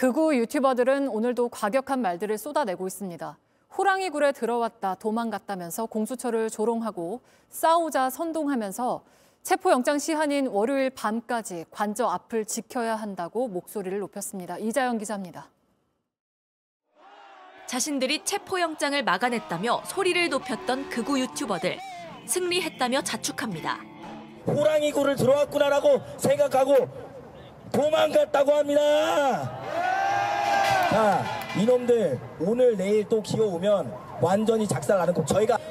극우 유튜버들은 오늘도 과격한 말들을 쏟아내고 있습니다. 호랑이 굴에 들어왔다 도망갔다면서 공수처를 조롱하고 싸우자 선동하면서 체포영장 시한인 월요일 밤까지 관저 앞을 지켜야 한다고 목소리를 높였습니다. 이자연 기자입니다. 자신들이 체포영장을 막아냈다며 소리를 높였던 극우 유튜버들. 승리했다며 자축합니다. 호랑이 굴을 들어왔구나라고 생각하고 도망갔다고 합니다. 자, 이놈들 오늘 내일 또 기어오면 완전히 작살나는 거.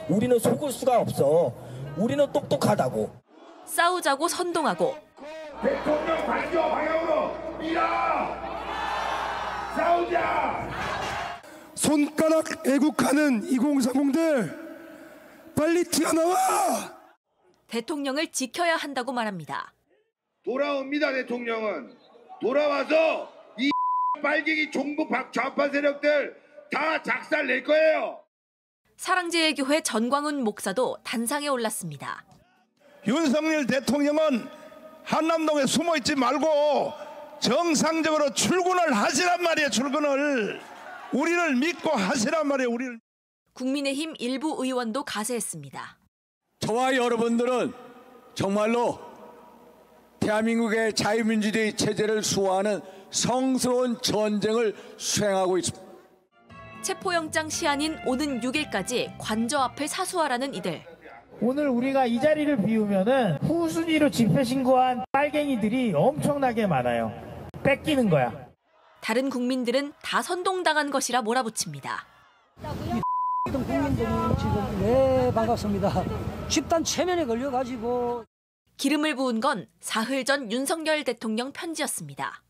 우리는 속을 수가 없어. 우리는 똑똑하다고. 싸우자고 선동하고 대통령 반겨 방향으로 밀어! 싸우자! 손가락 애국하는 2030들 빨리 튀어나와! 대통령을 지켜야 한다고 말합니다. 돌아옵니다, 대통령은. 돌아와서 이 빨갱이 종북 좌파 세력들 다 작살 낼 거예요. 사랑제일교회 전광훈 목사도 단상에 올랐습니다. 윤석열 대통령은 한남동에 숨어있지 말고 정상적으로 출근을 하시란 말이에요. 출근을. 우리를 믿고 하시란 말이에요. 우리를. 국민의힘 일부 의원도 가세했습니다. 저와 여러분들은 정말로 대한민국의 자유민주주의 체제를 수호하는 성스러운 전쟁을 수행하고 있습니다. 체포영장 시한인 오는 6일까지 관저 앞을 사수하라는 이들. 오늘 우리가 이 자리를 비우면은 후순위로 집회 신고한 빨갱이들이 엄청나게 많아요. 뺏기는 거야. 다른 국민들은 다 선동당한 것이라 몰아붙입니다. 국민들이 지금 네 반갑습니다. 집단 체면에 걸려가지고. 기름을 부은 건 사흘 전 윤석열 대통령 편지였습니다.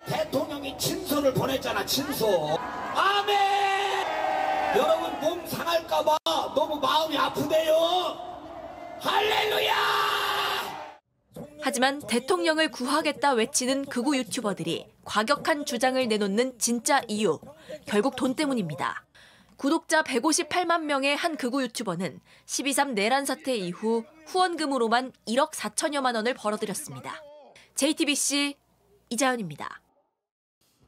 대통령이 친서를 보냈잖아, 친서. 아멘! 여러분 몸 상할까 봐 너무 마음이 아프대요. 할렐루야! 하지만 대통령을 구하겠다 외치는 극우 유튜버들이 과격한 주장을 내놓는 진짜 이유, 결국 돈 때문입니다. 구독자 158만 명의 한 극우 유튜버는 12.3 내란 사태 이후 후원금으로만 1억 4천여만 원을 벌어들였습니다. JTBC 이자연입니다.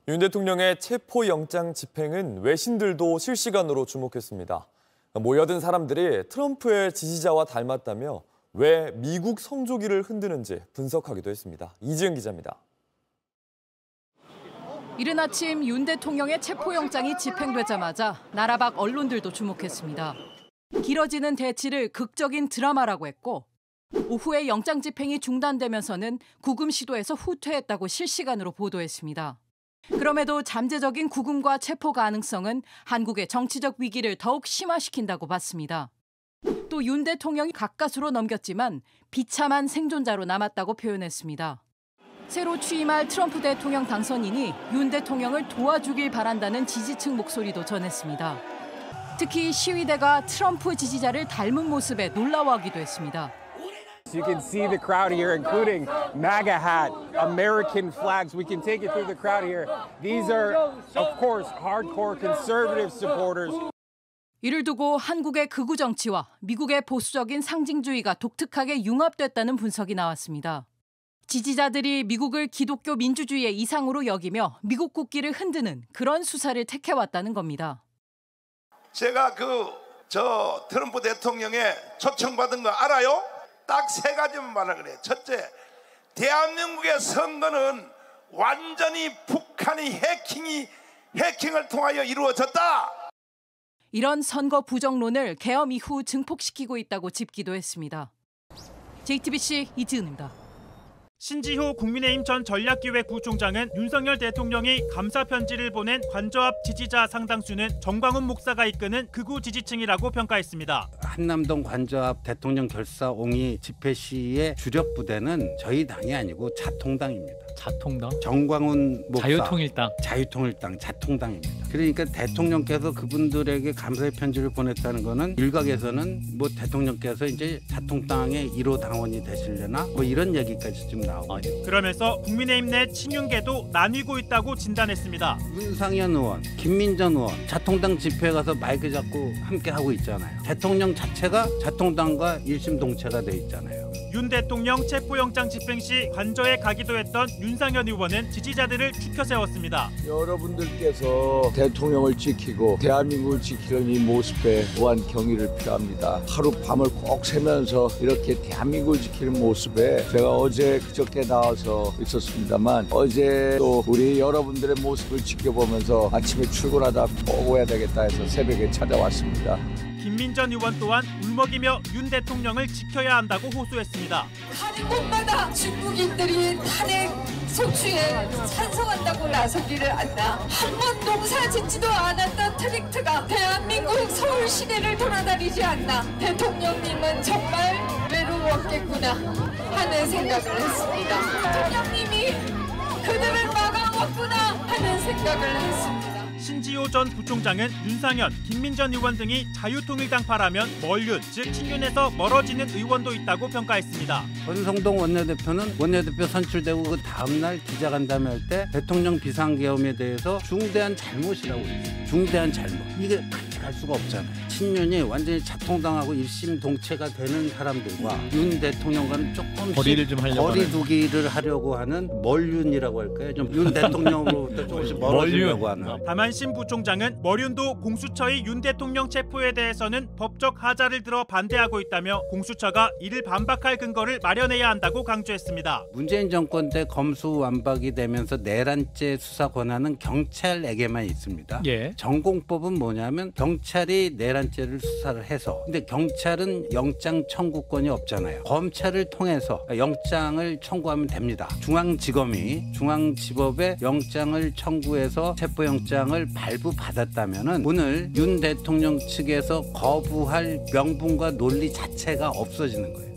윤 대통령의 체포영장 집행은 외신들도 실시간으로 주목했습니다. 모여든 사람들이 트럼프의 지지자와 닮았다며 왜 미국 성조기를 흔드는지 분석하기도 했습니다. 이지은 기자입니다. 이른 아침 윤 대통령의 체포영장이 집행되자마자 나라 밖 언론들도 주목했습니다. 길어지는 대치를 극적인 드라마라고 했고 오후에 영장 집행이 중단되면서는 구금 시도에서 후퇴했다고 실시간으로 보도했습니다. 그럼에도 잠재적인 구금과 체포 가능성은 한국의 정치적 위기를 더욱 심화시킨다고 봤습니다. 또 윤 대통령이 가까스로 넘겼지만 비참한 생존자로 남았다고 표현했습니다. 새로 취임할 트럼프 대통령 당선인이 윤 대통령을 도와주길 바란다는 지지층 목소리도 전했습니다. 특히 시위대가 트럼프 지지자를 닮은 모습에 놀라워하기도 했습니다. You can see the crowd here, including MAGA hat, American flags. We can take it through the crowd here. These are, of course, hardcore conservative supporters. 이를 두고 한국의 극우 정치와 미국의 보수적인 상징주의가 독특하게 융합됐다는 분석이 나왔습니다. 지지자들이 미국을 기독교 민주주의의 이상으로 여기며 미국 국기를 흔드는 그런 수사를 택해왔다는 겁니다. 제가 트럼프 대통령의 초청받은 거 알아요? 딱 세 가지만 말을 그래요. 첫째, 대한민국의 선거는 완전히 북한이 해킹을 통하여 이루어졌다. 이런 선거 부정론을 계엄 이후 증폭시키고 있다고 짚기도 했습니다. JTBC 이지은입니다. 신지효 국민의힘 전 전략기획부총장은 윤석열 대통령이 감사 편지를 보낸 관저 앞 지지자 상당수는 정광훈 목사가 이끄는 극우 지지층이라고 평가했습니다. 한남동 관저 앞 대통령 결사 옹이 집회 시의 주력 부대는 저희 당이 아니고 자통당입니다. 자통당? 정광훈 목사. 자유통일당. 자통당입니다. 그러니까 대통령께서 그분들에게 감사의 편지를 보냈다는 거는 일각에서는 뭐 대통령께서 이제 자통당의 1호 당원이 되시려나 뭐 이런 얘기까지 좀 나오고. 그러면서 국민의힘 내 친윤계도 나뉘고 있다고 진단했습니다. 윤상현 의원, 김민전 의원 자통당 집회에 가서 마이크 잡고 함께 하고 있잖아요. 대통령 자체가 자통당과 일심동체가 돼 있잖아요. 윤 대통령 체포영장 집행 시 관저에 가기도 했던 윤상현 의원은 지지자들을 추켜 세웠습니다. 여러분들께서 대통령을 지키고 대한민국을 지키는 이 모습에 무한 경의를 표합니다. 하룻밤을 꼭 새면서 이렇게 대한민국을 지키는 모습에 제가 어제 그저께 나와서 있었습니다만 어제 또 우리 여러분들의 모습을 지켜보면서 아침에 출근하다 꼭 오야 되겠다 해서 새벽에 찾아왔습니다. 김민전 의원 또한 울먹이며 윤 대통령을 지켜야 한다고 호소했습니다. 가는 곳마다 중국인들이 탄핵 소추에 찬성한다고 나서기를 않나. 한 번 농사 짓지도 않았던 트랙트가 대한민국 서울 시내를 돌아다니지 않나. 대통령님은 정말 외로웠겠구나 하는 생각을 했습니다. 대통령님이 그들을 막아왔구나 하는 생각을 했습니다. 신지호 전 부총장은 윤상현, 김민전 의원 등이 자유통일당파라면 멀윤, 즉 친윤에서 멀어지는 의원도 있다고 평가했습니다. 권성동 원내대표는 원내대표 선출되고 그 다음날 기자간담회 할 때 대통령 비상계엄에 대해서 중대한 잘못이라고 했어요. 중대한 잘못. 이게 같이 갈 수가 없잖아요. 친윤이 완전히 자통당하고 일심동체가 되는 사람들과 윤 대통령과는 조금씩 거리를 좀 하려고 거리두기를 하려고 하는 멀윤이라고 할까요? 좀 윤 대통령으로부터 조금씩 멀어지려고 하는. 다만 신 부총장은 멀윤도 공수처의 윤 대통령 체포에 대해서는 법적 하자를 들어 반대하고 있다며 공수처가 이를 반박할 근거를 마련해야 한다고 강조했습니다. 문재인 정권 때 검수완박이 되면서 내란죄 수사 권한은 경찰에게만 있습니다. 예. 전공법은 뭐냐면 경찰이 내란죄를 수사를 해서 근데 경찰은 영장 청구권이 없잖아요. 검찰을 통해서 영장을 청구하면 됩니다. 중앙지법에 영장을 청구해서 체포영장을 발부받았다면은 오늘 윤 대통령 측에서 거부할 명분과 논리 자체가 없어지는 거예요.